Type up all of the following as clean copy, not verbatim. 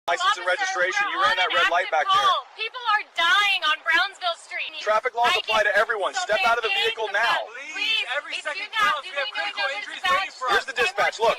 License and registration. You ran that red light back there. People are dying on Brownsville Street. Traffic laws apply to everyone. Step out of the vehicle now. Please, every second counts. We have critical injuries waiting for us. Here's the dispatch. Look.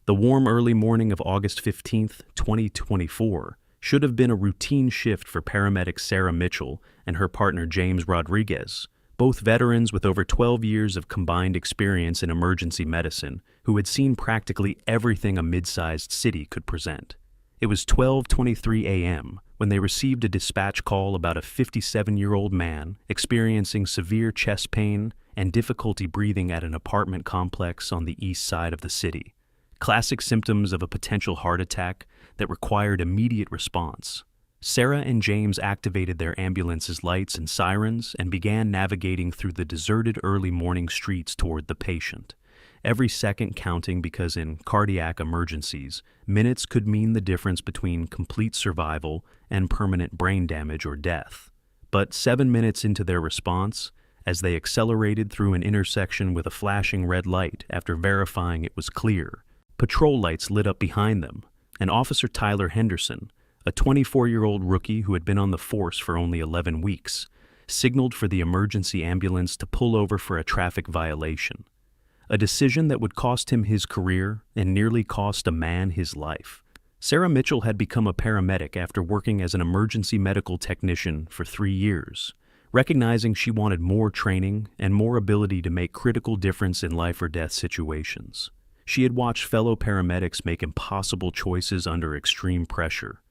The warm early morning of August 15th, 2024, should have been a routine shift for paramedic Sarah Mitchell and her partner James Rodriguez, both veterans with over 12 years of combined experience in emergency medicine who had seen practically everything a mid-sized city could present. It was 12:23 a.m. when they received a dispatch call about a 57-year-old man experiencing severe chest pain and difficulty breathing at an apartment complex on the east side of the city. Classic symptoms of a potential heart attack that required immediate response. Sarah and James activated their ambulance's lights and sirens and began navigating through the deserted early morning streets toward the patient. Every second counting because in cardiac emergencies, minutes could mean the difference between complete survival and permanent brain damage or death. But 7 minutes into their response, as they accelerated through an intersection with a flashing red light after verifying it was clear, patrol lights lit up behind them, and Officer Tyler Henderson, a 24-year-old rookie who had been on the force for only 11 weeks, signaled for the emergency ambulance to pull over for a traffic violation. A decision that would cost him his career and nearly cost a man his life. Sarah Mitchell had become a paramedic after working as an emergency medical technician for 3 years, recognizing she wanted more training and more ability to make critical difference in life or death situations. She had watched fellow paramedics make impossible choices under extreme pressure,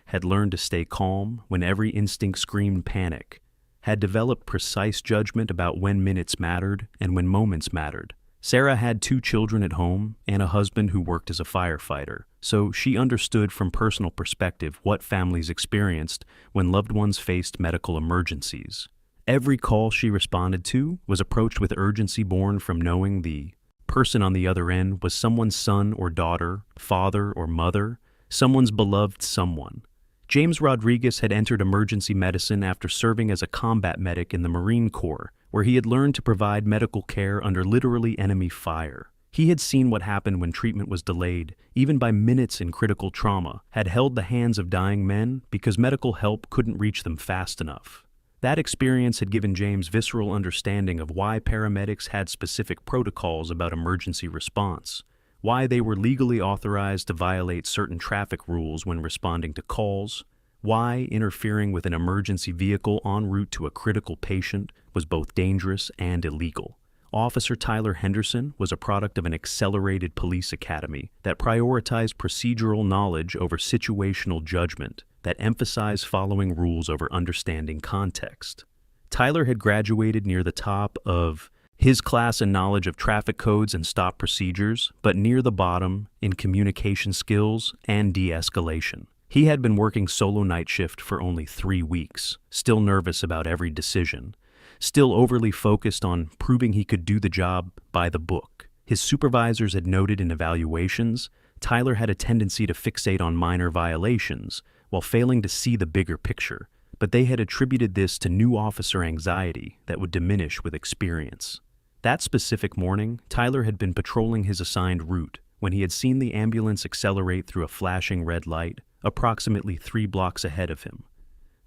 had learned to stay calm when every instinct screamed panic, had developed precise judgment about when minutes mattered and when moments mattered. Sarah had 2 children at home and a husband who worked as a firefighter, so she understood from personal perspective what families experienced when loved ones faced medical emergencies. Every call she responded to was approached with urgency born from knowing the person on the other end was someone's son or daughter, father or mother, someone's beloved someone. James Rodriguez had entered emergency medicine after serving as a combat medic in the Marine Corps, where he had learned to provide medical care under literally enemy fire. He had seen what happened when treatment was delayed, even by minutes in critical trauma, had held the hands of dying men because medical help couldn't reach them fast enough. That experience had given James visceral understanding of why paramedics had specific protocols about emergency response, why they were legally authorized to violate certain traffic rules when responding to calls, why interfering with an emergency vehicle en route to a critical patient was both dangerous and illegal. Officer Tyler Henderson was a product of an accelerated police academy that prioritized procedural knowledge over situational judgment, that emphasized following rules over understanding context. Tyler had graduated near the top of his class in knowledge of traffic codes and stop procedures, but near the bottom in communication skills and de-escalation. He had been working solo night shift for only 3 weeks, still nervous about every decision, still overly focused on proving he could do the job by the book. His supervisors had noted in evaluations, Tyler had a tendency to fixate on minor violations while failing to see the bigger picture, but they had attributed this to new officer anxiety that would diminish with experience. That specific morning, Tyler had been patrolling his assigned route when he had seen the ambulance accelerate through a flashing red light approximately 3 blocks ahead of him.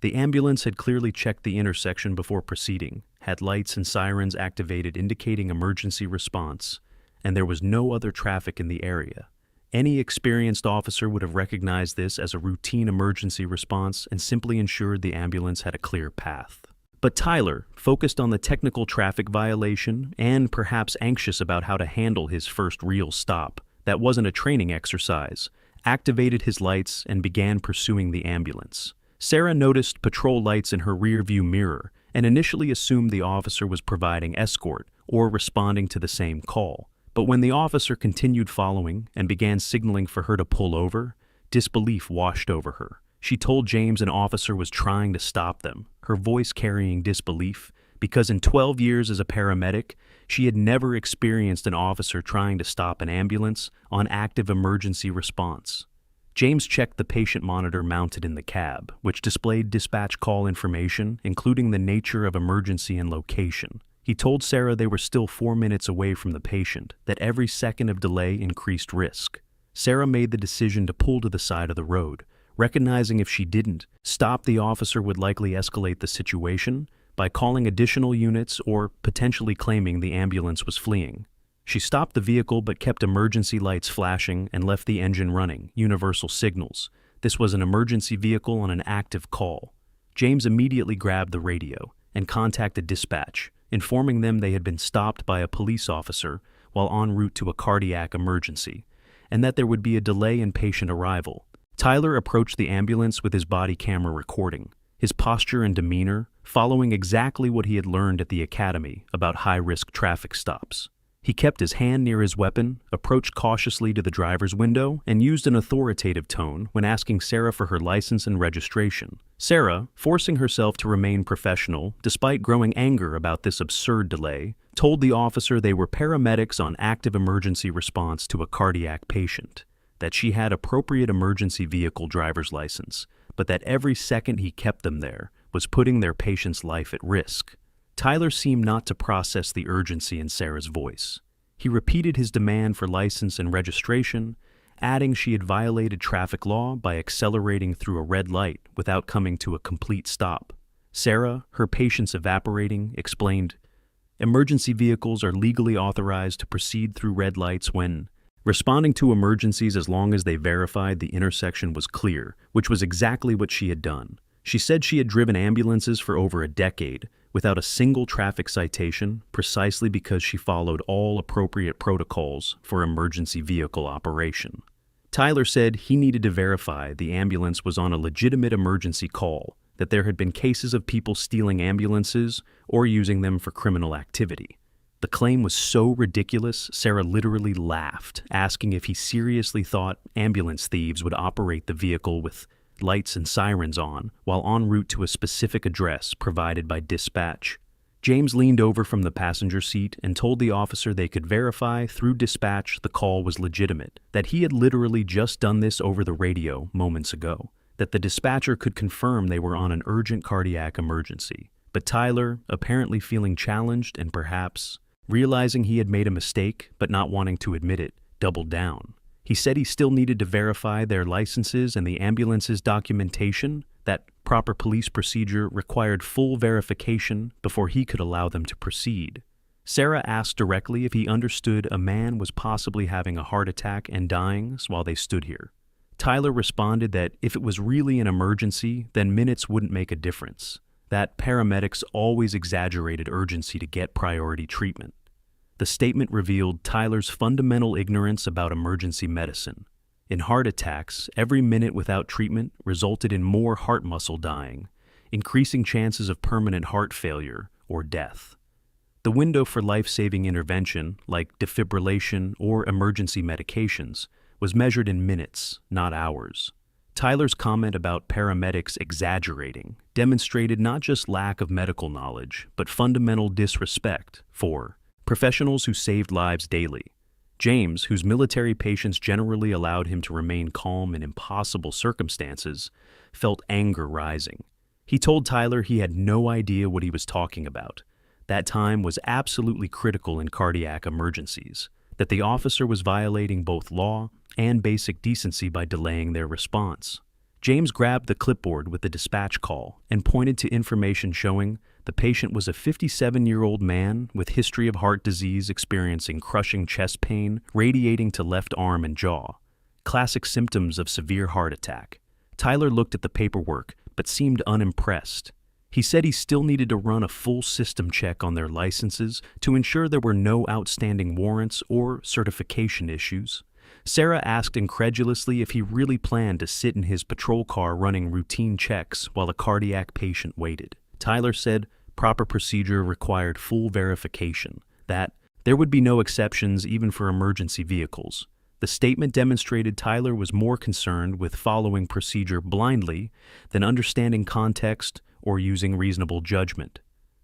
The ambulance had clearly checked the intersection before proceeding, had lights and sirens activated indicating emergency response, and there was no other traffic in the area. Any experienced officer would have recognized this as a routine emergency response and simply ensured the ambulance had a clear path. But Tyler, focused on the technical traffic violation and perhaps anxious about how to handle his first real stop, that wasn't a training exercise, activated his lights and began pursuing the ambulance. Sarah noticed patrol lights in her rearview mirror and initially assumed the officer was providing escort or responding to the same call. But when the officer continued following and began signaling for her to pull over, disbelief washed over her. She told James an officer was trying to stop them, her voice carrying disbelief, because in 12 years as a paramedic, she had never experienced an officer trying to stop an ambulance on active emergency response. James checked the patient monitor mounted in the cab, which displayed dispatch call information, including the nature of emergency and location. He told Sarah they were still 4 minutes away from the patient, that every second of delay increased risk. Sarah made the decision to pull to the side of the road, recognizing if she didn't stop, the officer would likely escalate the situation by calling additional units or potentially claiming the ambulance was fleeing. She stopped the vehicle but kept emergency lights flashing and left the engine running, universal signals. This was an emergency vehicle on an active call. James immediately grabbed the radio and contacted dispatch, informing them they had been stopped by a police officer while en route to a cardiac emergency, and that there would be a delay in patient arrival. Tyler approached the ambulance with his body camera recording, his posture and demeanor following exactly what he had learned at the academy about high-risk traffic stops. He kept his hand near his weapon, approached cautiously to the driver's window, and used an authoritative tone when asking Sarah for her license and registration. Sarah, forcing herself to remain professional despite growing anger about this absurd delay, told the officer they were paramedics on active emergency response to a cardiac patient, that she had appropriate emergency vehicle driver's license, but that every second he kept them there was putting their patient's life at risk. Tyler seemed not to process the urgency in Sarah's voice. He repeated his demand for license and registration, adding she had violated traffic law by accelerating through a red light without coming to a complete stop. Sarah, her patience evaporating, explained, "Emergency vehicles are legally authorized to proceed through red lights when responding to emergencies as long as they verified the intersection was clear," which was exactly what she had done. She said she had driven ambulances for over a decade without a single traffic citation, precisely because she followed all appropriate protocols for emergency vehicle operation. Tyler said he needed to verify the ambulance was on a legitimate emergency call, that there had been cases of people stealing ambulances or using them for criminal activity. The claim was so ridiculous, Sarah literally laughed, asking if he seriously thought ambulance thieves would operate the vehicle with lights and sirens on while en route to a specific address provided by dispatch. James leaned over from the passenger seat and told the officer they could verify through dispatch the call was legitimate, that he had literally just done this over the radio moments ago, that the dispatcher could confirm they were on an urgent cardiac emergency. But Tyler, apparently feeling challenged and perhaps realizing he had made a mistake but not wanting to admit it, doubled down. He said he still needed to verify their licenses and the ambulance's documentation, that proper police procedure required full verification before he could allow them to proceed. Sarah asked directly if he understood a man was possibly having a heart attack and dying while they stood here. Tyler responded that if it was really an emergency, then minutes wouldn't make a difference, that paramedics always exaggerated urgency to get priority treatment. The statement revealed Tyler's fundamental ignorance about emergency medicine. In heart attacks, every minute without treatment resulted in more heart muscle dying, increasing chances of permanent heart failure or death. The window for life-saving intervention, like defibrillation or emergency medications, was measured in minutes, not hours. Tyler's comment about paramedics exaggerating demonstrated not just lack of medical knowledge, but fundamental disrespect for professionals who saved lives daily. James, whose military patience generally allowed him to remain calm in impossible circumstances, felt anger rising. He told Tyler he had no idea what he was talking about. That time was absolutely critical in cardiac emergencies, that the officer was violating both law and basic decency by delaying their response. James grabbed the clipboard with the dispatch call and pointed to information showing the patient was a 57-year-old man with history of heart disease experiencing crushing chest pain radiating to left arm and jaw, classic symptoms of severe heart attack. Tyler looked at the paperwork but seemed unimpressed. He said he still needed to run a full system check on their licenses to ensure there were no outstanding warrants or certification issues. Sarah asked incredulously if he really planned to sit in his patrol car running routine checks while a cardiac patient waited. Tyler said proper procedure required full verification, that there would be no exceptions even for emergency vehicles. The statement demonstrated Tyler was more concerned with following procedure blindly than understanding context or using reasonable judgment.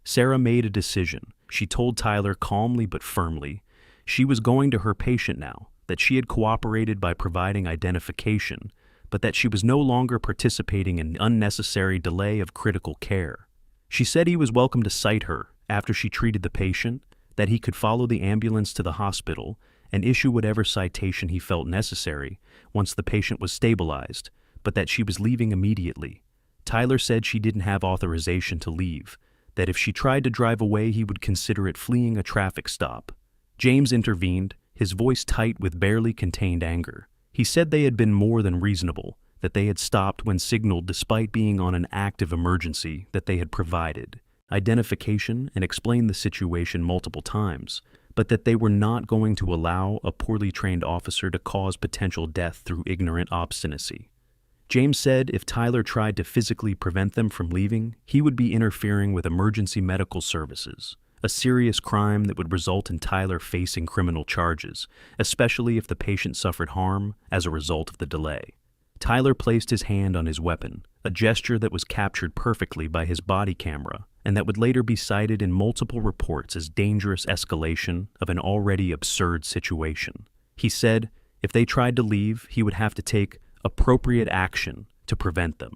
Sarah made a decision. She told Tyler calmly but firmly she was going to her patient now, that she had cooperated by providing identification, but that she was no longer participating in unnecessary delay of critical care. She said he was welcome to cite her after she treated the patient, that he could follow the ambulance to the hospital, and issue whatever citation he felt necessary once the patient was stabilized, but that she was leaving immediately. Tyler said she didn't have authorization to leave, that if she tried to drive away he would consider it fleeing a traffic stop. James intervened, his voice tight with barely contained anger. He said they had been more than reasonable, that they had stopped when signaled despite being on an active emergency that they had provided identification and explained the situation multiple times, but that they were not going to allow a poorly trained officer to cause potential death through ignorant obstinacy. James said if Tyler tried to physically prevent them from leaving, he would be interfering with emergency medical services, a serious crime that would result in Tyler facing criminal charges, especially if the patient suffered harm as a result of the delay. Tyler placed his hand on his weapon, a gesture that was captured perfectly by his body camera, and that would later be cited in multiple reports as dangerous escalation of an already absurd situation. He said if they tried to leave, he would have to take appropriate action to prevent them.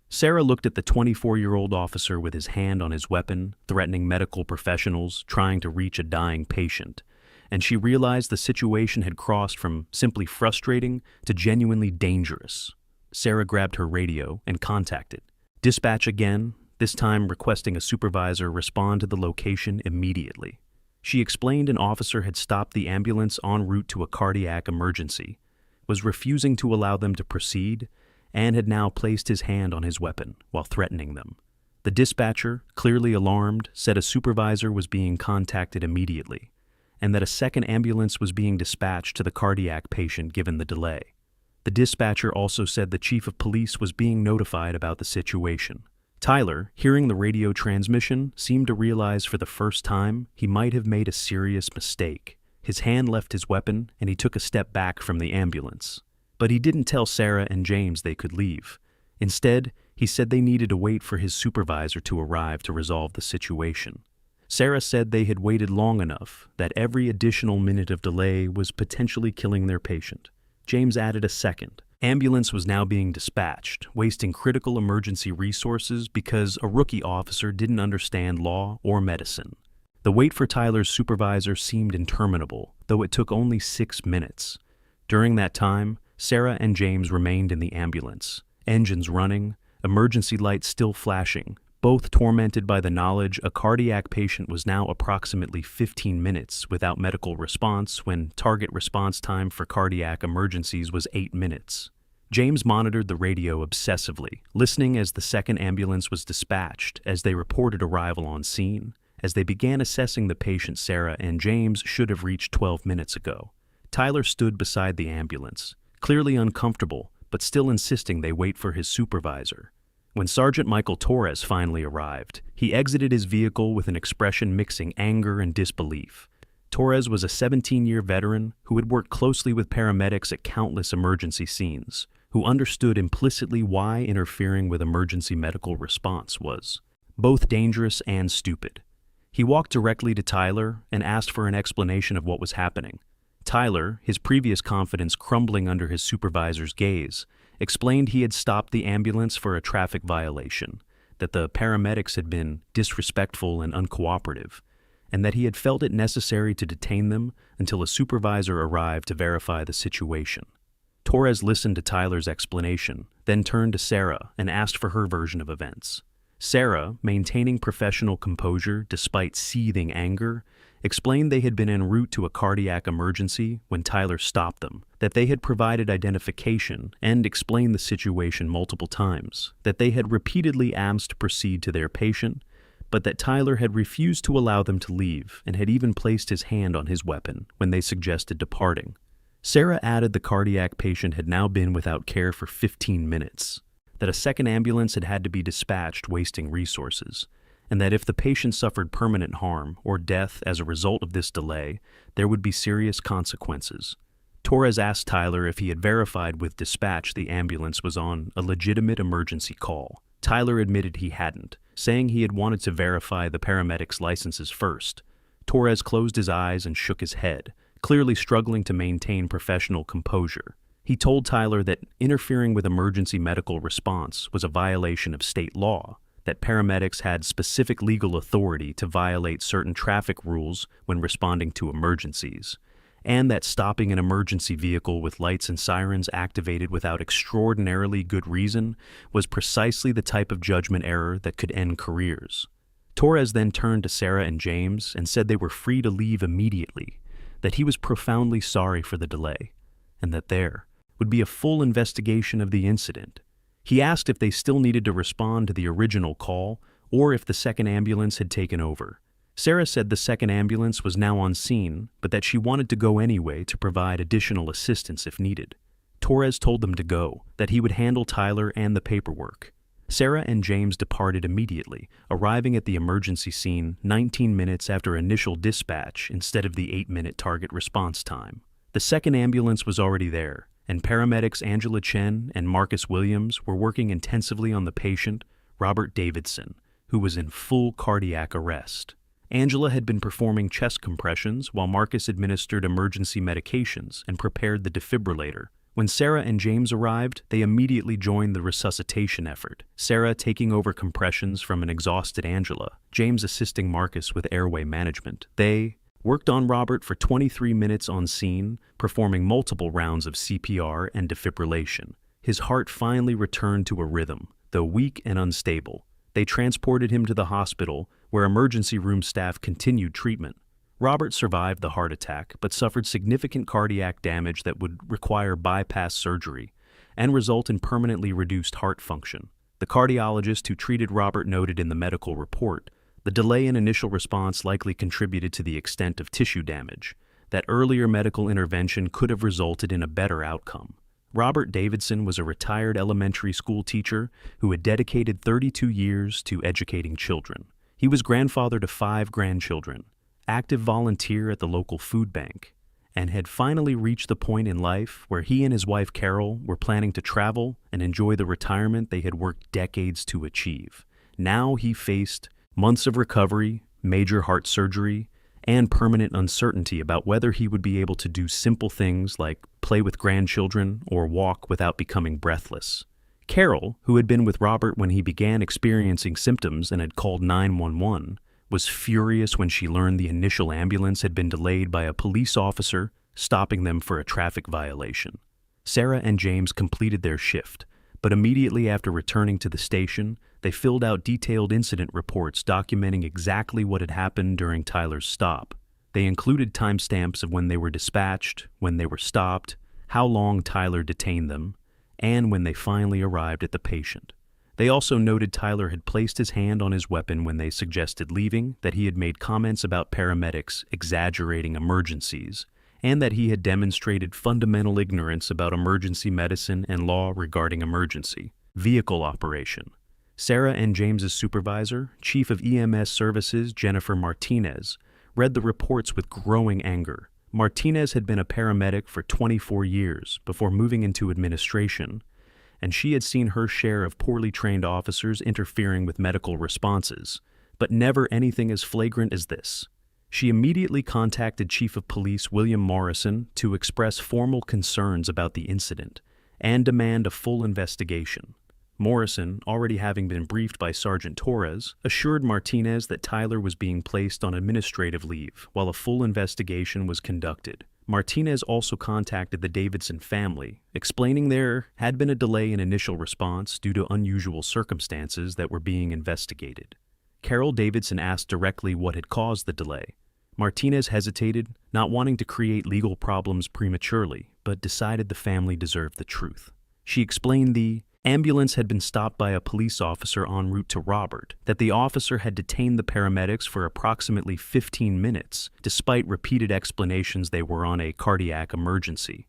Sarah looked at the 24-year-old officer with his hand on his weapon, threatening medical professionals, trying to reach a dying patient, and she realized the situation had crossed from simply frustrating to genuinely dangerous. Sarah grabbed her radio and contacted dispatch again, this time requesting a supervisor respond to the location immediately. She explained an officer had stopped the ambulance en route to a cardiac emergency, was refusing to allow them to proceed, and had now placed his hand on his weapon while threatening them. The dispatcher, clearly alarmed, said a supervisor was being contacted immediately, and that a second ambulance was being dispatched to the cardiac patient given the delay. The dispatcher also said the chief of police was being notified about the situation. Tyler, hearing the radio transmission, seemed to realize for the first time he might have made a serious mistake. His hand left his weapon, and he took a step back from the ambulance. But he didn't tell Sarah and James they could leave. Instead, he said they needed to wait for his supervisor to arrive to resolve the situation. Sarah said they had waited long enough, that every additional minute of delay was potentially killing their patient. James added a second. Ambulance was now being dispatched, wasting critical emergency resources because a rookie officer didn't understand law or medicine. The wait for Tyler's supervisor seemed interminable, though it took only 6 minutes. During that time, Sarah and James remained in the ambulance, engines running, emergency lights still flashing, both tormented by the knowledge a cardiac patient was now approximately 15 minutes without medical response when target response time for cardiac emergencies was 8 minutes. James monitored the radio obsessively, listening as the second ambulance was dispatched, as they reported arrival on scene, as they began assessing the patient Sarah and James should have reached 12 minutes ago. Tyler stood beside the ambulance, clearly uncomfortable, but still insisting they wait for his supervisor. When Sergeant Michael Torres finally arrived, he exited his vehicle with an expression mixing anger and disbelief. Torres was a 17-year veteran who had worked closely with paramedics at countless emergency scenes, who understood implicitly why interfering with emergency medical response was both dangerous and stupid. He walked directly to Tyler and asked for an explanation of what was happening. Tyler, his previous confidence crumbling under his supervisor's gaze, explained he had stopped the ambulance for a traffic violation, that the paramedics had been disrespectful and uncooperative, and that he had felt it necessary to detain them until a supervisor arrived to verify the situation. Torres listened to Tyler's explanation, then turned to Sarah and asked for her version of events. Sarah, maintaining professional composure despite seething anger, explained they had been en route to a cardiac emergency when Tyler stopped them, that they had provided identification and explained the situation multiple times, that they had repeatedly asked to proceed to their patient, but that Tyler had refused to allow them to leave and had even placed his hand on his weapon when they suggested departing. Sarah added the cardiac patient had now been without care for 15 minutes, that a second ambulance had had to be dispatched, wasting resources, and that if the patient suffered permanent harm or death as a result of this delay, there would be serious consequences. Torres asked Tyler if he had verified with dispatch the ambulance was on a legitimate emergency call. Tyler admitted he hadn't, saying he had wanted to verify the paramedics' licenses first. Torres closed his eyes and shook his head, clearly struggling to maintain professional composure. He told Tyler that interfering with emergency medical response was a violation of state law, that paramedics had specific legal authority to violate certain traffic rules when responding to emergencies, and that stopping an emergency vehicle with lights and sirens activated without extraordinarily good reason was precisely the type of judgment error that could end careers. Torres then turned to Sarah and James and said they were free to leave immediately, that he was profoundly sorry for the delay, and that there would be a full investigation of the incident. He asked if they still needed to respond to the original call or if the second ambulance had taken over. Sarah said the second ambulance was now on scene, but that she wanted to go anyway to provide additional assistance if needed. Torres told them to go, that he would handle Tyler and the paperwork. Sarah and James departed immediately, arriving at the emergency scene 19 minutes after initial dispatch instead of the 8-minute target response time. The second ambulance was already there, and paramedics Angela Chen and Marcus Williams were working intensively on the patient, Robert Davidson, who was in full cardiac arrest. Angela had been performing chest compressions while Marcus administered emergency medications and prepared the defibrillator. When Sarah and James arrived, they immediately joined the resuscitation effort, Sarah taking over compressions from an exhausted Angela, James assisting Marcus with airway management. They worked on Robert for 23 minutes on scene, performing multiple rounds of CPR and defibrillation. His heart finally returned to a rhythm, though weak and unstable. They transported him to the hospital, where emergency room staff continued treatment. Robert survived the heart attack, but suffered significant cardiac damage that would require bypass surgery and result in permanently reduced heart function. The cardiologist who treated Robert noted in the medical report, the delay in initial response likely contributed to the extent of tissue damage, that earlier medical intervention could have resulted in a better outcome. Robert Davidson was a retired elementary school teacher who had dedicated 32 years to educating children. He was grandfather to 5 grandchildren, active volunteer at the local food bank, and had finally reached the point in life where he and his wife Carol were planning to travel and enjoy the retirement they had worked decades to achieve. Now he faced months of recovery, major heart surgery, and permanent uncertainty about whether he would be able to do simple things like play with grandchildren or walk without becoming breathless. Carol, who had been with Robert when he began experiencing symptoms and had called 911, was furious when she learned the initial ambulance had been delayed by a police officer stopping them for a traffic violation. Sarah and James completed their shift, but immediately after returning to the station, they filled out detailed incident reports documenting exactly what had happened during Tyler's stop. They included timestamps of when they were dispatched, when they were stopped, how long Tyler detained them, and when they finally arrived at the patient. They also noted Tyler had placed his hand on his weapon when they suggested leaving, that he had made comments about paramedics exaggerating emergencies, and that he had demonstrated fundamental ignorance about emergency medicine and law regarding emergency vehicle operation. Sarah and James's supervisor, Chief of EMS Services Jennifer Martinez, read the reports with growing anger. Martinez had been a paramedic for 24 years before moving into administration, and she had seen her share of poorly trained officers interfering with medical responses, but never anything as flagrant as this. She immediately contacted Chief of Police William Morrison to express formal concerns about the incident and demand a full investigation. Morrison, already having been briefed by Sergeant Torres, assured Martinez that Tyler was being placed on administrative leave while a full investigation was conducted. Martinez also contacted the Davidson family, explaining there had been a delay in initial response due to unusual circumstances that were being investigated. Carol Davidson asked directly what had caused the delay. Martinez hesitated, not wanting to create legal problems prematurely, but decided the family deserved the truth. She explained the ambulance had been stopped by a police officer en route to Robert, that the officer had detained the paramedics for approximately 15 minutes, despite repeated explanations they were on a cardiac emergency.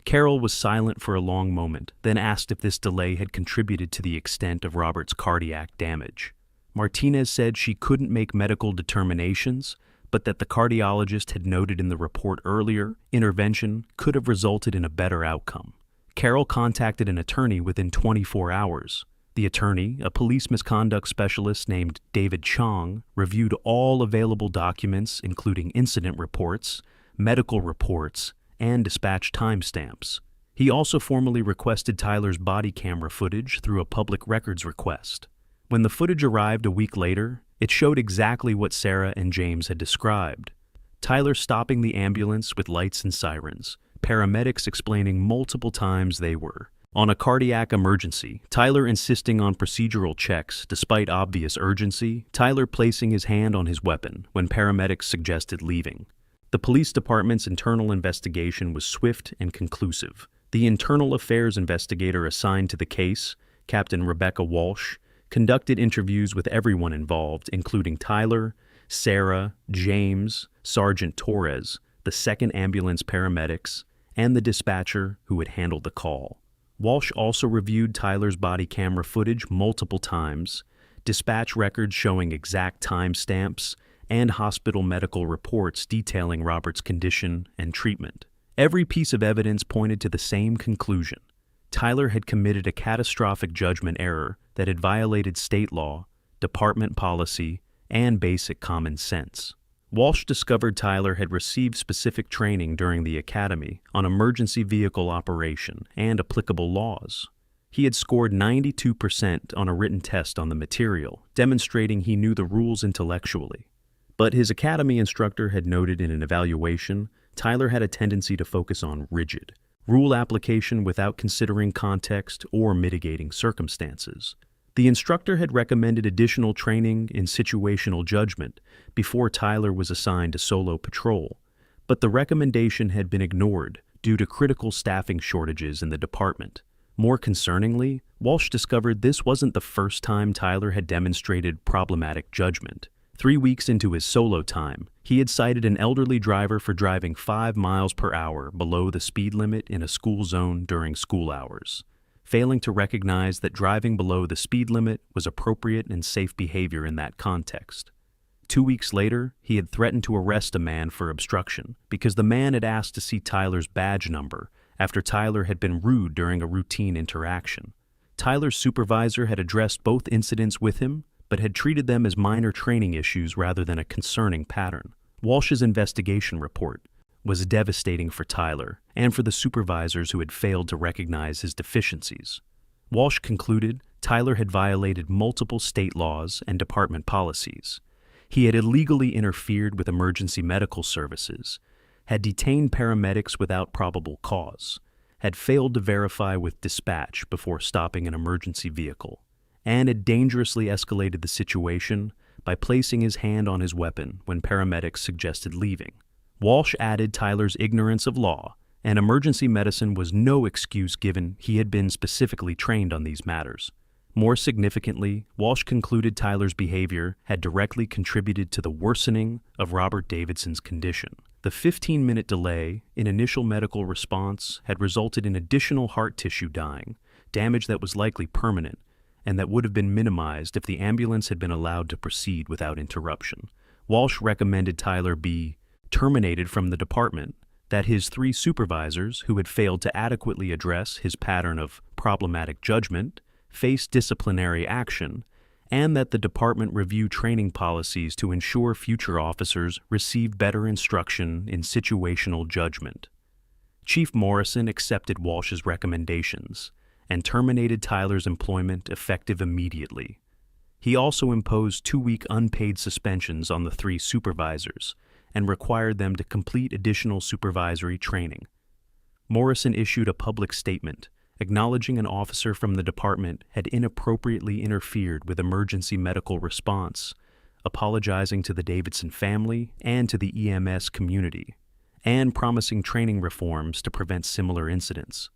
Carol was silent for a long moment, then asked if this delay had contributed to the extent of Robert's cardiac damage. Martinez said she couldn't make medical determinations, but that the cardiologist had noted in the report earlier, intervention could have resulted in a better outcome. Carol contacted an attorney within 24 hours. The attorney, a police misconduct specialist named David Chong, reviewed all available documents, including incident reports, medical reports, and dispatch timestamps. He also formally requested Tyler's body camera footage through a public records request. When the footage arrived a week later, it showed exactly what Sarah and James had described. Tyler stopping the ambulance with lights and sirens, paramedics explaining multiple times they were on a cardiac emergency, Tyler insisting on procedural checks despite obvious urgency, Tyler placing his hand on his weapon when paramedics suggested leaving. The police department's internal investigation was swift and conclusive. The internal affairs investigator assigned to the case, Captain Rebecca Walsh, conducted interviews with everyone involved, including Tyler, Sarah, James, Sergeant Torres, the second ambulance paramedics, and the dispatcher who had handled the call. Walsh also reviewed Tyler's body camera footage multiple times, dispatch records showing exact timestamps, and hospital medical reports detailing Robert's condition and treatment. Every piece of evidence pointed to the same conclusion. Tyler had committed a catastrophic judgment error that had violated state law, department policy, and basic common sense. Walsh discovered Tyler had received specific training during the academy on emergency vehicle operation and applicable laws. He had scored 92% on a written test on the material, demonstrating he knew the rules intellectually. But his academy instructor had noted in an evaluation, Tyler had a tendency to focus on rigid rule application without considering context or mitigating circumstances. The instructor had recommended additional training in situational judgment before Tyler was assigned to solo patrol, but the recommendation had been ignored due to critical staffing shortages in the department. More concerningly, Walsh discovered this wasn't the first time Tyler had demonstrated problematic judgment. 3 weeks into his solo time, he had cited an elderly driver for driving 5 miles per hour below the speed limit in a school zone during school hours, failing to recognize that driving below the speed limit was appropriate and safe behavior in that context. 2 weeks later, he had threatened to arrest a man for obstruction because the man had asked to see Tyler's badge number after Tyler had been rude during a routine interaction. Tyler's supervisor had addressed both incidents with him, but had treated them as minor training issues rather than a concerning pattern. Walsh's investigation report was devastating for Tyler and for the supervisors who had failed to recognize his deficiencies. Walsh concluded Tyler had violated multiple state laws and department policies. He had illegally interfered with emergency medical services, had detained paramedics without probable cause, had failed to verify with dispatch before stopping an emergency vehicle, and had dangerously escalated the situation by placing his hand on his weapon when paramedics suggested leaving. Walsh added Tyler's ignorance of law, and emergency medicine was no excuse given he had been specifically trained on these matters. More significantly, Walsh concluded Tyler's behavior had directly contributed to the worsening of Robert Davidson's condition. The 15-minute delay in initial medical response had resulted in additional heart tissue dying, damage that was likely permanent, and that would have been minimized if the ambulance had been allowed to proceed without interruption. Walsh recommended Tyler be terminated from the department, that his 3 supervisors, who had failed to adequately address his pattern of problematic judgment, face disciplinary action, and that the department review training policies to ensure future officers receive better instruction in situational judgment. Chief Morrison accepted Walsh's recommendations and terminated Tyler's employment effective immediately. He also imposed 2-week unpaid suspensions on the 3 supervisors and required them to complete additional supervisory training. Morrison issued a public statement acknowledging an officer from the department had inappropriately interfered with emergency medical response, apologizing to the Davidson family and to the EMS community, and promising training reforms to prevent similar incidents.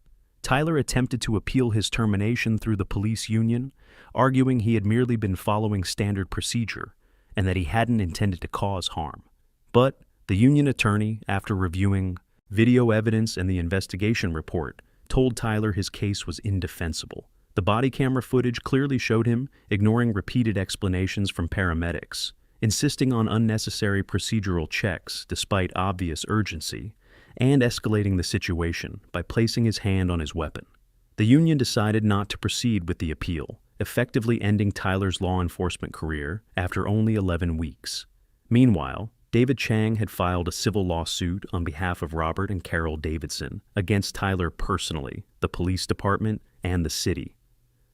Tyler attempted to appeal his termination through the police union, arguing he had merely been following standard procedure and that he hadn't intended to cause harm. But the union attorney, after reviewing video evidence and the investigation report, told Tyler his case was indefensible. The body camera footage clearly showed him ignoring repeated explanations from paramedics, insisting on unnecessary procedural checks despite obvious urgency, and escalating the situation by placing his hand on his weapon. The union decided not to proceed with the appeal, effectively ending Tyler's law enforcement career after only 11 weeks. Meanwhile, David Chang had filed a civil lawsuit on behalf of Robert and Carol Davidson against Tyler personally, the police department, and the city.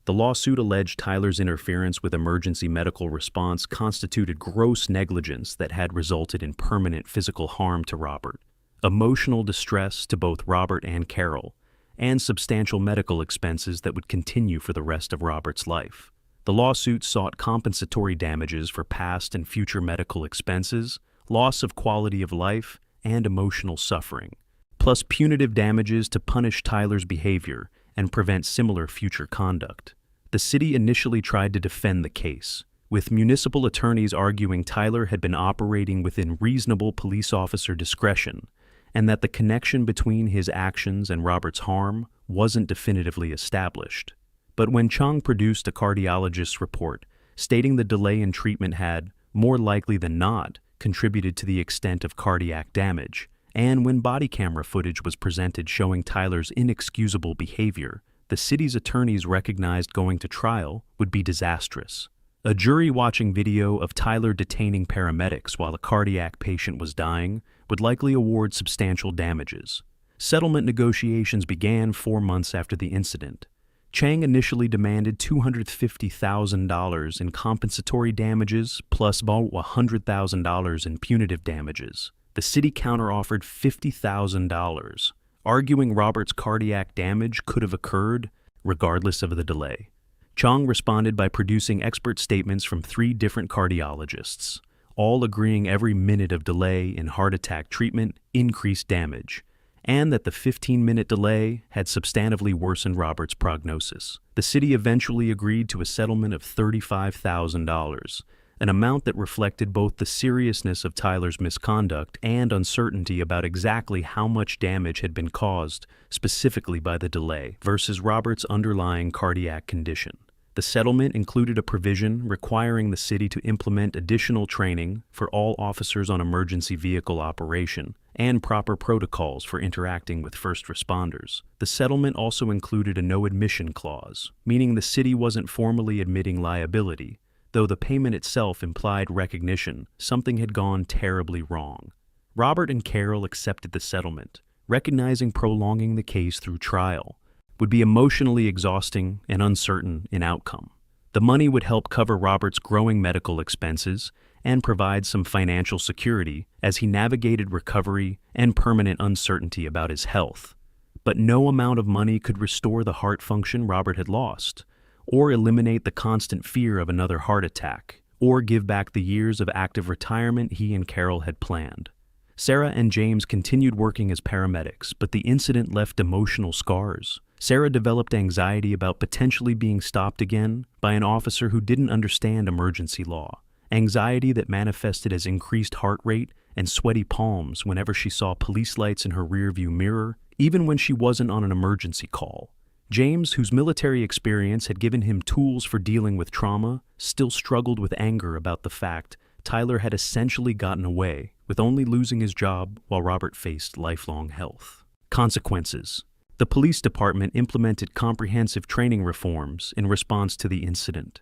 The lawsuit alleged Tyler's interference with emergency medical response constituted gross negligence that had resulted in permanent physical harm to Robert, emotional distress to both Robert and Carol, and substantial medical expenses that would continue for the rest of Robert's life. The lawsuit sought compensatory damages for past and future medical expenses, loss of quality of life, and emotional suffering, plus punitive damages to punish Tyler's behavior and prevent similar future conduct. The city initially tried to defend the case, with municipal attorneys arguing Tyler had been operating within reasonable police officer discretion and that the connection between his actions and Robert's harm wasn't definitively established. But when Chung produced a cardiologist's report stating the delay in treatment had, more likely than not, contributed to the extent of cardiac damage, and when body camera footage was presented showing Tyler's inexcusable behavior, the city's attorneys recognized going to trial would be disastrous. A jury watching video of Tyler detaining paramedics while a cardiac patient was dying would likely award substantial damages. Settlement negotiations began 4 months after the incident. Chang initially demanded $250,000 in compensatory damages plus about $100,000 in punitive damages. The city counteroffered $50,000, arguing Robert's cardiac damage could have occurred regardless of the delay. Chang responded by producing expert statements from 3 different cardiologists, all agreeing every minute of delay in heart attack treatment increased damage, and that the 15-minute delay had substantively worsened Robert's prognosis. The city eventually agreed to a settlement of $35,000, an amount that reflected both the seriousness of Tyler's misconduct and uncertainty about exactly how much damage had been caused specifically by the delay versus Robert's underlying cardiac condition. The settlement included a provision requiring the city to implement additional training for all officers on emergency vehicle operation and proper protocols for interacting with first responders. The settlement also included a no-admission clause, meaning the city wasn't formally admitting liability, though the payment itself implied recognition something had gone terribly wrong. Robert and Carol accepted the settlement, recognizing prolonging the case through trial would be emotionally exhausting and uncertain in outcome. The money would help cover Robert's growing medical expenses and provide some financial security as he navigated recovery and permanent uncertainty about his health. But no amount of money could restore the heart function Robert had lost, or eliminate the constant fear of another heart attack, or give back the years of active retirement he and Carol had planned. Sarah and James continued working as paramedics, but the incident left emotional scars. Sarah developed anxiety about potentially being stopped again by an officer who didn't understand emergency law, anxiety that manifested as increased heart rate and sweaty palms whenever she saw police lights in her rearview mirror, even when she wasn't on an emergency call. James, whose military experience had given him tools for dealing with trauma, still struggled with anger about the fact Tyler had essentially gotten away with only losing his job while Robert faced lifelong health consequences. The police department implemented comprehensive training reforms in response to the incident.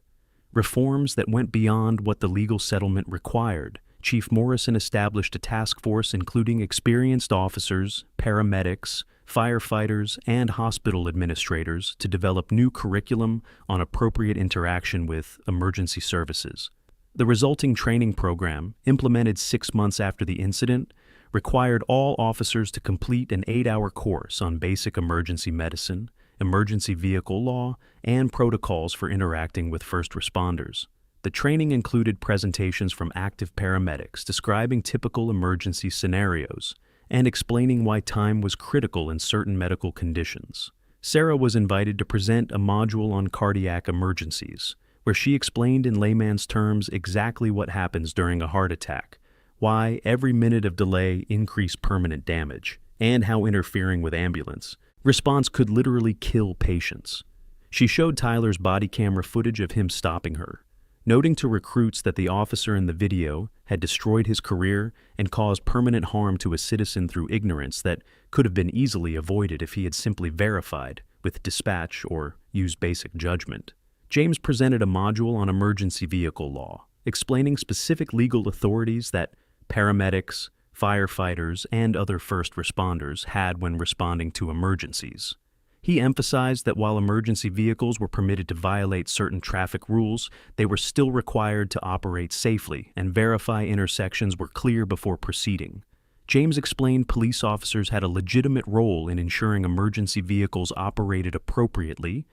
Reforms that went beyond what the legal settlement required. Chief Morrison established a task force including experienced officers, paramedics, firefighters, and hospital administrators to develop new curriculum on appropriate interaction with emergency services. The resulting training program, implemented 6 months after the incident, required all officers to complete an 8-hour course on basic emergency medicine, emergency vehicle law, and protocols for interacting with first responders. The training included presentations from active paramedics describing typical emergency scenarios and explaining why time was critical in certain medical conditions. Sarah was invited to present a module on cardiac emergencies, where she explained in layman's terms exactly what happens during a heart attack, why every minute of delay increased permanent damage, and how interfering with ambulance response could literally kill patients. She showed Tyler's body camera footage of him stopping her, noting to recruits that the officer in the video had destroyed his career and caused permanent harm to a citizen through ignorance that could have been easily avoided if he had simply verified with dispatch or used basic judgment. James presented a module on emergency vehicle law, explaining specific legal authorities that paramedics, firefighters, and other first responders had when responding to emergencies. He emphasized that while emergency vehicles were permitted to violate certain traffic rules, they were still required to operate safely and verify intersections were clear before proceeding. James explained police officers had a legitimate role in ensuring emergency vehicles operated appropriately,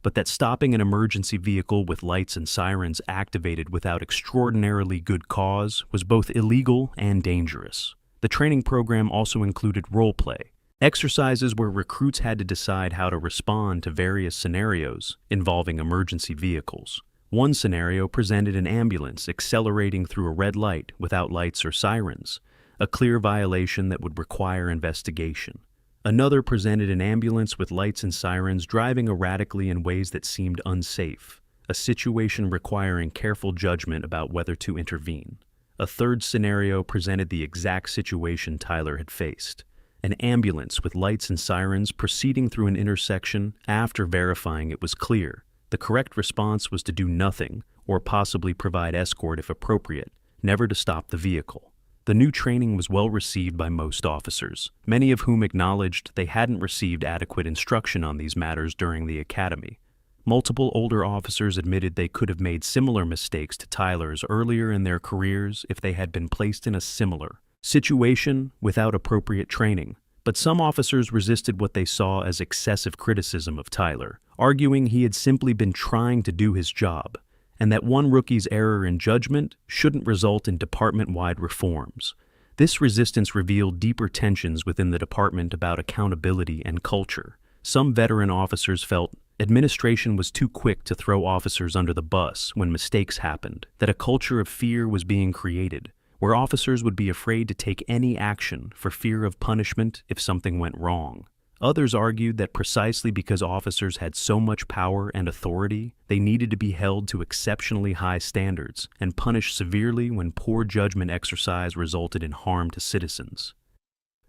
but that stopping an emergency vehicle with lights and sirens activated without extraordinarily good cause was both illegal and dangerous. The training program also included role play, exercises where recruits had to decide how to respond to various scenarios involving emergency vehicles. One scenario presented an ambulance accelerating through a red light without lights or sirens, a clear violation that would require investigation. Another presented an ambulance with lights and sirens driving erratically in ways that seemed unsafe, a situation requiring careful judgment about whether to intervene. A third scenario presented the exact situation Tyler had faced, an ambulance with lights and sirens proceeding through an intersection after verifying it was clear. The correct response was to do nothing or possibly provide escort if appropriate, never to stop the vehicle. The new training was well received by most officers, many of whom acknowledged they hadn't received adequate instruction on these matters during the academy. Multiple older officers admitted they could have made similar mistakes to Tyler's earlier in their careers if they had been placed in a similar situation without appropriate training. But some officers resisted what they saw as excessive criticism of Tyler, arguing he had simply been trying to do his job, and that one rookie's error in judgment shouldn't result in department-wide reforms. This resistance revealed deeper tensions within the department about accountability and culture. Some veteran officers felt administration was too quick to throw officers under the bus when mistakes happened, that a culture of fear was being created, where officers would be afraid to take any action for fear of punishment if something went wrong. Others argued that precisely because officers had so much power and authority, they needed to be held to exceptionally high standards and punished severely when poor judgment exercise resulted in harm to citizens.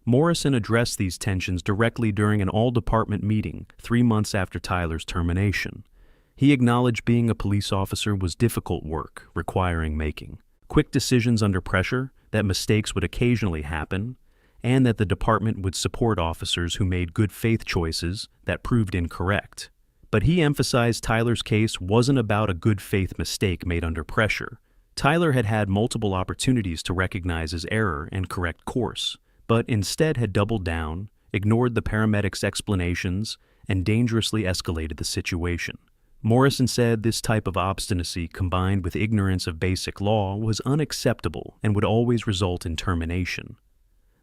Morrison addressed these tensions directly during an all-department meeting 3 months after Tyler's termination. He acknowledged being a police officer was difficult work, requiring making quick decisions under pressure, that mistakes would occasionally happen, and that the department would support officers who made good faith choices that proved incorrect. But he emphasized Tyler's case wasn't about a good faith mistake made under pressure. Tyler had had multiple opportunities to recognize his error and correct course, but instead had doubled down, ignored the paramedics' explanations, and dangerously escalated the situation. Morrison said this type of obstinacy combined with ignorance of basic law was unacceptable and would always result in termination.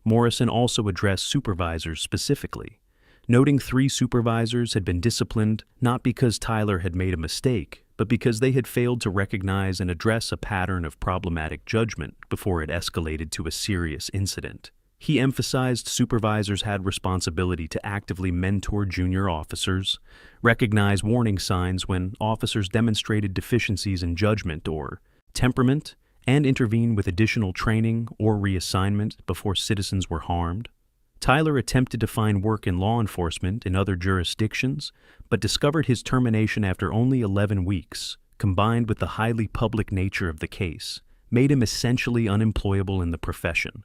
Morrison also addressed supervisors specifically, noting 3 supervisors had been disciplined not because Tyler had made a mistake, but because they had failed to recognize and address a pattern of problematic judgment before it escalated to a serious incident. He emphasized supervisors had responsibility to actively mentor junior officers, recognize warning signs when officers demonstrated deficiencies in judgment or temperament, and intervene with additional training or reassignment before citizens were harmed. Tyler attempted to find work in law enforcement in other jurisdictions, but discovered his termination after only 11 weeks, combined with the highly public nature of the case, made him essentially unemployable in the profession.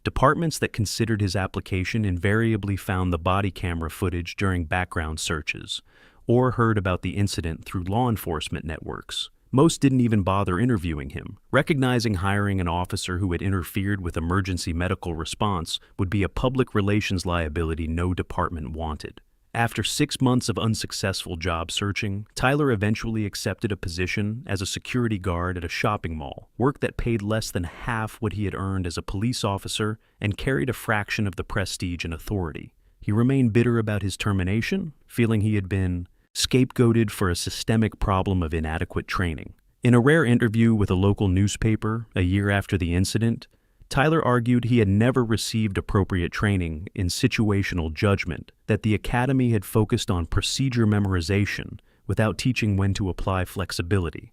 Departments that considered his application invariably found the body camera footage during background searches, or heard about the incident through law enforcement networks. Most didn't even bother interviewing him, recognizing hiring an officer who had interfered with emergency medical response would be a public relations liability no department wanted. After 6 months of unsuccessful job searching, Tyler eventually accepted a position as a security guard at a shopping mall, work that paid less than half what he had earned as a police officer and carried a fraction of the prestige and authority. He remained bitter about his termination, feeling he had been scapegoated for a systemic problem of inadequate training. In a rare interview with a local newspaper a year after the incident, Tyler argued he had never received appropriate training in situational judgment, that the academy had focused on procedure memorization without teaching when to apply flexibility,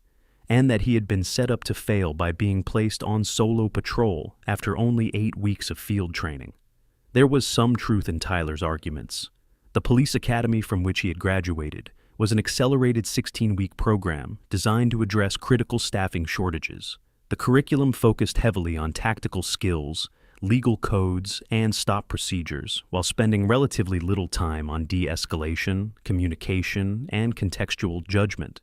and that he had been set up to fail by being placed on solo patrol after only 8 weeks of field training. There was some truth in Tyler's arguments. The police academy from which he had graduated was an accelerated 16-week program designed to address critical staffing shortages. The curriculum focused heavily on tactical skills, legal codes, and stop procedures, while spending relatively little time on de-escalation, communication, and contextual judgment.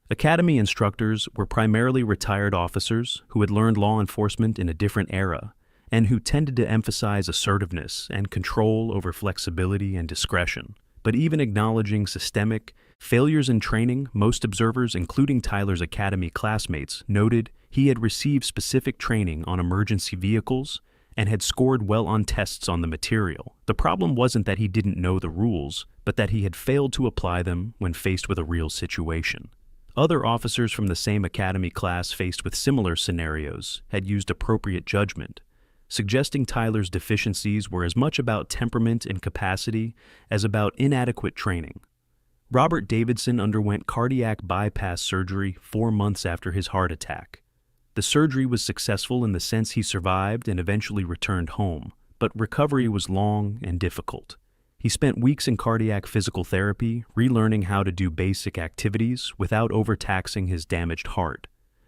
Academy instructors were primarily retired officers who had learned law enforcement in a different era and who tended to emphasize assertiveness and control over flexibility and discretion. But even acknowledging systemic failures in training, most observers, including Tyler's Academy classmates, noted he had received specific training on emergency vehicles and had scored well on tests on the material. The problem wasn't that he didn't know the rules, but that he had failed to apply them when faced with a real situation. Other officers from the same Academy class faced with similar scenarios had used appropriate judgment, suggesting Tyler's deficiencies were as much about temperament and capacity as about inadequate training. Robert Davidson underwent cardiac bypass surgery 4 months after his heart attack. The surgery was successful in the sense he survived and eventually returned home, but recovery was long and difficult. He spent weeks in cardiac physical therapy, relearning how to do basic activities without overtaxing his damaged heart.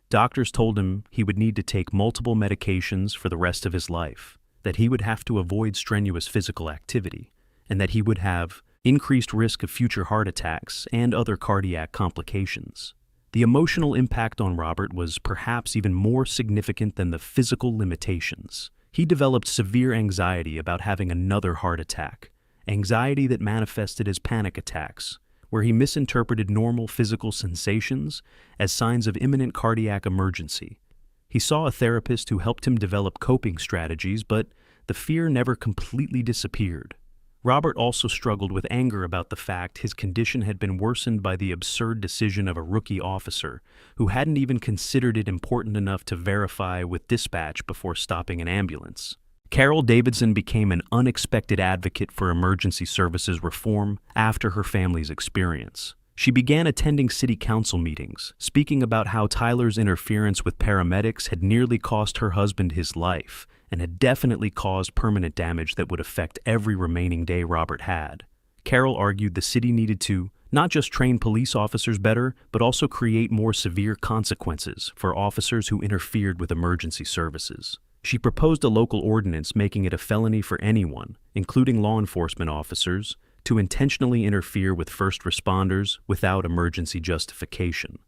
Doctors told him he would need to take multiple medications for the rest of his life, that he would have to avoid strenuous physical activity, and that he would have increased risk of future heart attacks and other cardiac complications. The emotional impact on Robert was perhaps even more significant than the physical limitations. He developed severe anxiety about having another heart attack, anxiety that manifested as panic attacks, where he misinterpreted normal physical sensations as signs of imminent cardiac emergency. He saw a therapist who helped him develop coping strategies, but the fear never completely disappeared. Robert also struggled with anger about the fact his condition had been worsened by the absurd decision of a rookie officer who hadn't even considered it important enough to verify with dispatch before stopping an ambulance. Carol Davidson became an unexpected advocate for emergency services reform after her family's experience. She began attending city council meetings, speaking about how Tyler's interference with paramedics had nearly cost her husband his life and had definitely caused permanent damage that would affect every remaining day Robert had. Carol argued the city needed to not just train police officers better, but also create more severe consequences for officers who interfered with emergency services. She proposed a local ordinance making it a felony for anyone, including law enforcement officers, to intentionally interfere with first responders without emergency justification.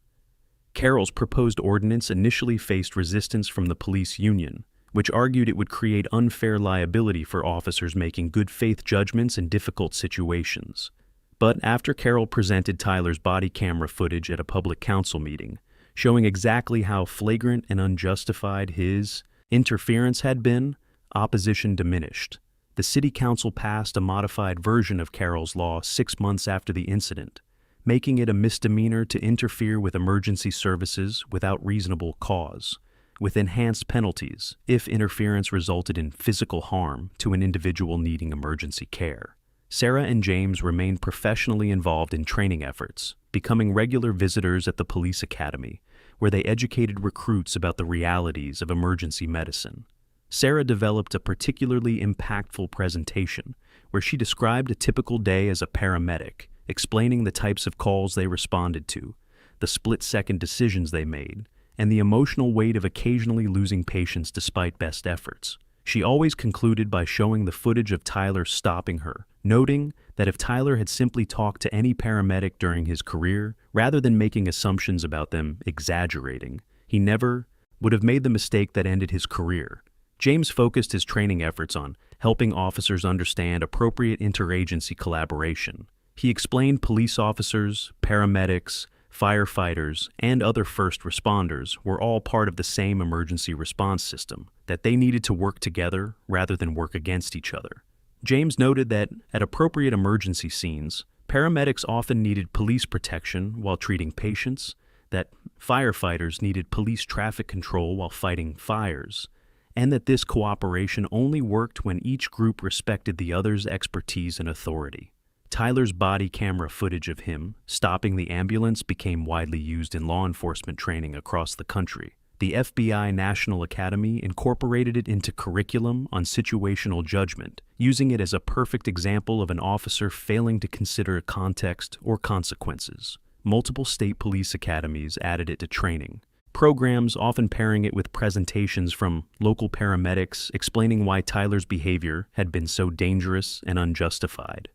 Carol's proposed ordinance initially faced resistance from the police union, which argued it would create unfair liability for officers making good faith judgments in difficult situations. But after Carol presented Tyler's body camera footage at a public council meeting, showing exactly how flagrant and unjustified his interference had been, opposition diminished. The city council passed a modified version of Carol's law 6 months after the incident, making it a misdemeanor to interfere with emergency services without reasonable cause, with enhanced penalties if interference resulted in physical harm to an individual needing emergency care. Sarah and James remained professionally involved in training efforts, becoming regular visitors at the police academy, where they educated recruits about the realities of emergency medicine. Sarah developed a particularly impactful presentation where she described a typical day as a paramedic, explaining the types of calls they responded to, the split-second decisions they made, and the emotional weight of occasionally losing patients despite best efforts. She always concluded by showing the footage of Tyler stopping her, noting that if Tyler had simply talked to any paramedic during his career, rather than making assumptions about them exaggerating, he never would have made the mistake that ended his career. James focused his training efforts on helping officers understand appropriate interagency collaboration. He explained police officers, paramedics, firefighters, and other first responders were all part of the same emergency response system, that they needed to work together rather than work against each other. James noted that at appropriate emergency scenes, paramedics often needed police protection while treating patients, that firefighters needed police traffic control while fighting fires, and that this cooperation only worked when each group respected the other's expertise and authority. Tyler's body camera footage of him stopping the ambulance became widely used in law enforcement training across the country. The FBI National Academy incorporated it into curriculum on situational judgment, using it as a perfect example of an officer failing to consider context or consequences. Multiple state police academies added it to training, programs often pairing it with presentations from local paramedics explaining why Tyler's behavior had been so dangerous and unjustified.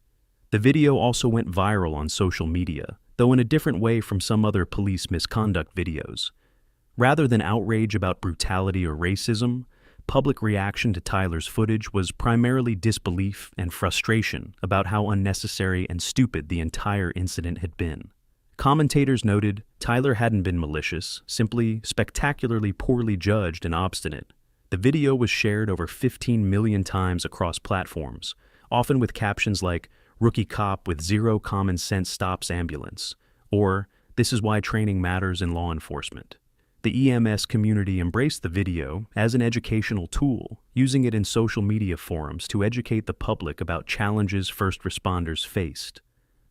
The video also went viral on social media, though in a different way from some other police misconduct videos. Rather than outrage about brutality or racism, public reaction to Tyler's footage was primarily disbelief and frustration about how unnecessary and stupid the entire incident had been. Commentators noted Tyler hadn't been malicious, simply spectacularly poorly judged and obstinate. The video was shared over 15 million times across platforms, often with captions like, "Rookie cop with zero common sense stops ambulance," or "This is why training matters in law enforcement." The EMS community embraced the video as an educational tool, using it in social media forums to educate the public about challenges first responders faced.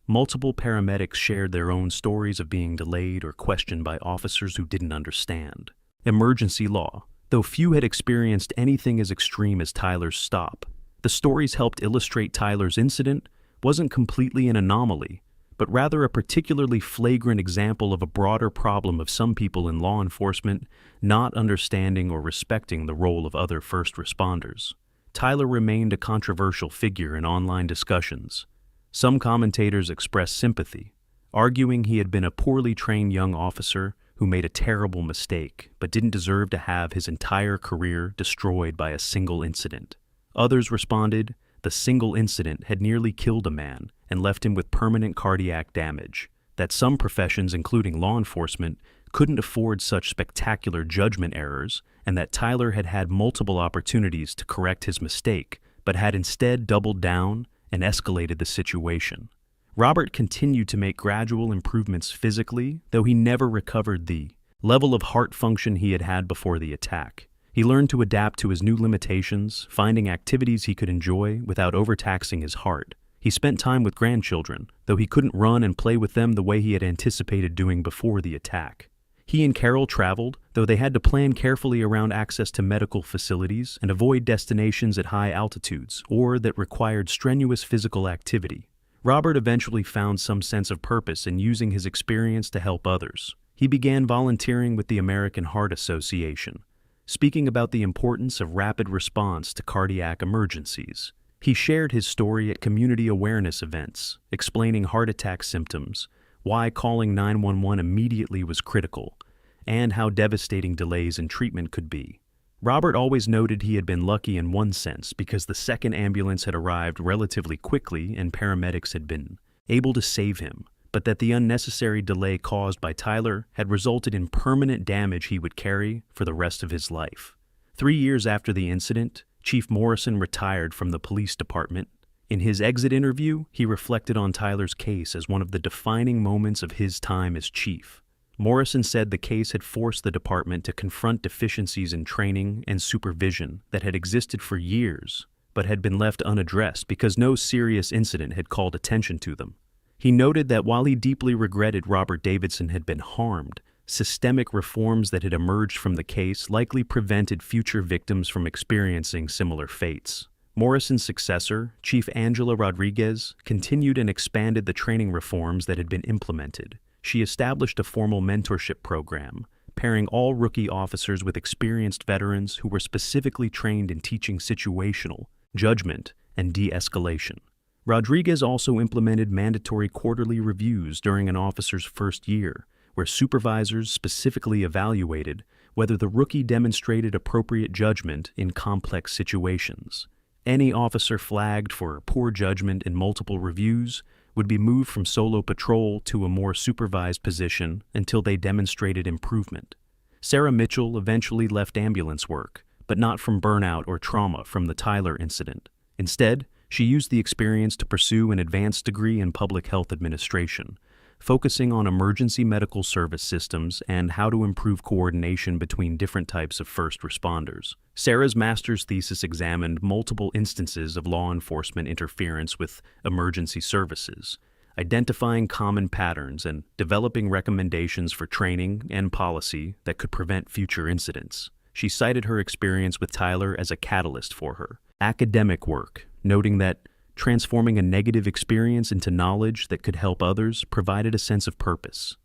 Multiple paramedics shared their own stories of being delayed or questioned by officers who didn't understand. Emergency law, though few had experienced anything as extreme as Tyler's stop. The stories helped illustrate Tyler's incident wasn't completely an anomaly, but rather a particularly flagrant example of a broader problem of some people in law enforcement not understanding or respecting the role of other first responders. Tyler remained a controversial figure in online discussions. Some commentators expressed sympathy, arguing he had been a poorly trained young officer who made a terrible mistake but didn't deserve to have his entire career destroyed by a single incident. Others responded, the single incident had nearly killed a man and left him with permanent cardiac damage, that some professions, including law enforcement, couldn't afford such spectacular judgment errors, and that Tyler had had multiple opportunities to correct his mistake, but had instead doubled down and escalated the situation. Robert continued to make gradual improvements physically, though he never recovered the level of heart function he had had before the attack. He learned to adapt to his new limitations, finding activities he could enjoy without overtaxing his heart. He spent time with grandchildren, though he couldn't run and play with them the way he had anticipated doing before the attack. He and Carol traveled, though they had to plan carefully around access to medical facilities and avoid destinations at high altitudes or that required strenuous physical activity. Robert eventually found some sense of purpose in using his experience to help others. He began volunteering with the American Heart Association, speaking about the importance of rapid response to cardiac emergencies. He shared his story at community awareness events, explaining heart attack symptoms, why calling 911 immediately was critical, and how devastating delays in treatment could be. Robert always noted he had been lucky in one sense because the second ambulance had arrived relatively quickly and paramedics had been able to save him, but that the unnecessary delay caused by Tyler had resulted in permanent damage he would carry for the rest of his life. 3 years after the incident, Chief Morrison retired from the police department. In his exit interview, he reflected on Tyler's case as one of the defining moments of his time as chief. Morrison said the case had forced the department to confront deficiencies in training and supervision that had existed for years, but had been left unaddressed because no serious incident had called attention to them. He noted that while he deeply regretted Robert Davidson had been harmed, systemic reforms that had emerged from the case likely prevented future victims from experiencing similar fates. Morrison's successor, Chief Angela Rodriguez, continued and expanded the training reforms that had been implemented. She established a formal mentorship program, pairing all rookie officers with experienced veterans who were specifically trained in teaching situational, judgment, and de-escalation. Rodriguez also implemented mandatory quarterly reviews during an officer's first year, where supervisors specifically evaluated whether the rookie demonstrated appropriate judgment in complex situations. Any officer flagged for poor judgment in multiple reviews would be moved from solo patrol to a more supervised position until they demonstrated improvement. Sarah Mitchell eventually left ambulance work, but not from burnout or trauma from the Tyler incident. Instead, she used the experience to pursue an advanced degree in public health administration, focusing on emergency medical service systems and how to improve coordination between different types of first responders. Sarah's master's thesis examined multiple instances of law enforcement interference with emergency services, identifying common patterns and developing recommendations for training and policy that could prevent future incidents. She cited her experience with Tyler as a catalyst for her academic work, noting that transforming a negative experience into knowledge that could help others provided a sense of purpose.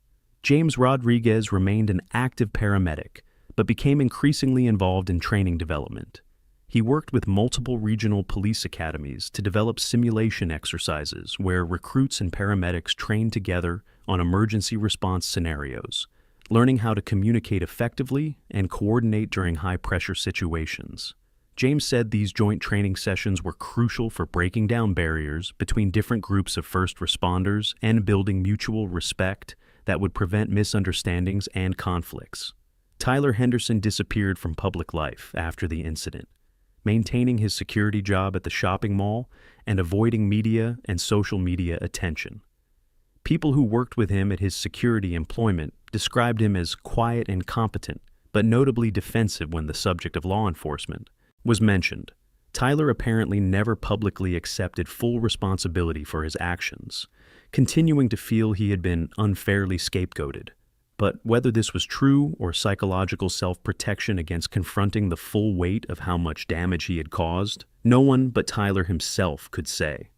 James Rodriguez remained an active paramedic, but became increasingly involved in training development. He worked with multiple regional police academies to develop simulation exercises where recruits and paramedics trained together on emergency response scenarios, learning how to communicate effectively and coordinate during high-pressure situations. James said these joint training sessions were crucial for breaking down barriers between different groups of first responders and building mutual respect that would prevent misunderstandings and conflicts. Tyler Henderson disappeared from public life after the incident, maintaining his security job at the shopping mall and avoiding media and social media attention. People who worked with him at his security employment described him as quiet and competent, but notably defensive when the subject of law enforcement was mentioned. Tyler apparently never publicly accepted full responsibility for his actions, continuing to feel he had been unfairly scapegoated. But whether this was true or psychological self-protection against confronting the full weight of how much damage he had caused, no one but Tyler himself could say.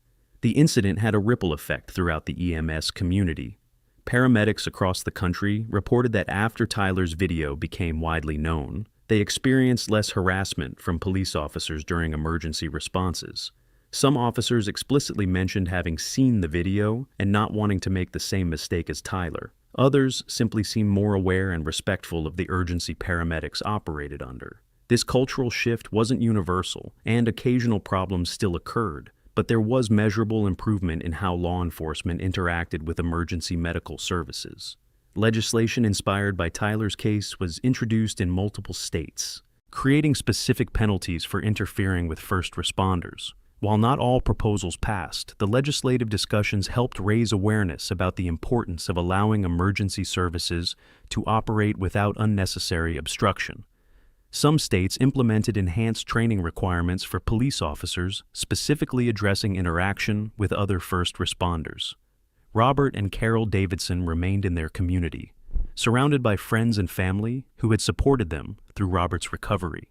The incident had a ripple effect throughout the EMS community. Paramedics across the country reported that after Tyler's video became widely known, they experienced less harassment from police officers during emergency responses. Some officers explicitly mentioned having seen the video and not wanting to make the same mistake as Tyler. Others simply seemed more aware and respectful of the urgency paramedics operated under. This cultural shift wasn't universal, and occasional problems still occurred, but there was measurable improvement in how law enforcement interacted with emergency medical services. Legislation inspired by Tyler's case was introduced in multiple states, creating specific penalties for interfering with first responders. While not all proposals passed, the legislative discussions helped raise awareness about the importance of allowing emergency services to operate without unnecessary obstruction. Some states implemented enhanced training requirements for police officers, specifically addressing interaction with other first responders. Robert and Carol Davidson remained in their community, surrounded by friends and family who had supported them through Robert's recovery.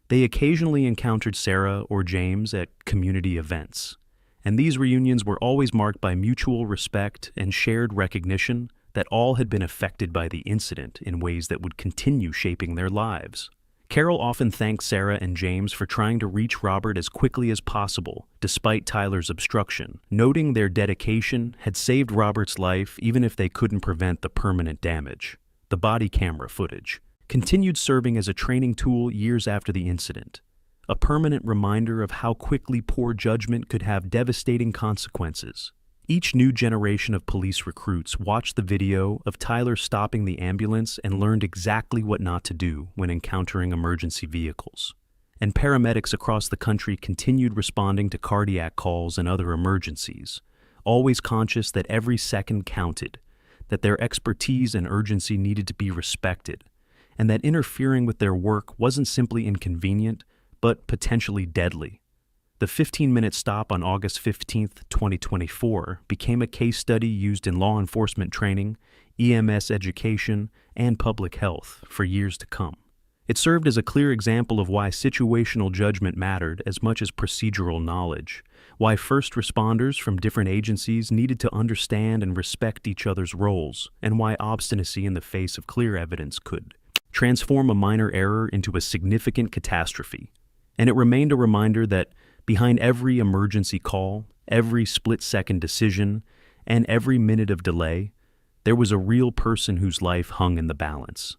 They occasionally encountered Sarah or James at community events, and these reunions were always marked by mutual respect and shared recognition that all had been affected by the incident in ways that would continue shaping their lives. Carol often thanked Sarah and James for trying to reach Robert as quickly as possible, despite Tyler's obstruction, noting their dedication had saved Robert's life even if they couldn't prevent the permanent damage. The body camera footage continued serving as a training tool years after the incident, a permanent reminder of how quickly poor judgment could have devastating consequences. Each new generation of police recruits watched the video of Tyler stopping the ambulance and learned exactly what not to do when encountering emergency vehicles. And paramedics across the country continued responding to cardiac calls and other emergencies, always conscious that every second counted, that their expertise and urgency needed to be respected, and that interfering with their work wasn't simply inconvenient, but potentially deadly. The 15-minute stop on August 15, 2024, became a case study used in law enforcement training, EMS education, and public health for years to come. It served as a clear example of why situational judgment mattered as much as procedural knowledge, why first responders from different agencies needed to understand and respect each other's roles, and why obstinacy in the face of clear evidence could transform a minor error into a significant catastrophe. And it remained a reminder that behind every emergency call, every split-second decision, and every minute of delay, there was a real person whose life hung in the balance.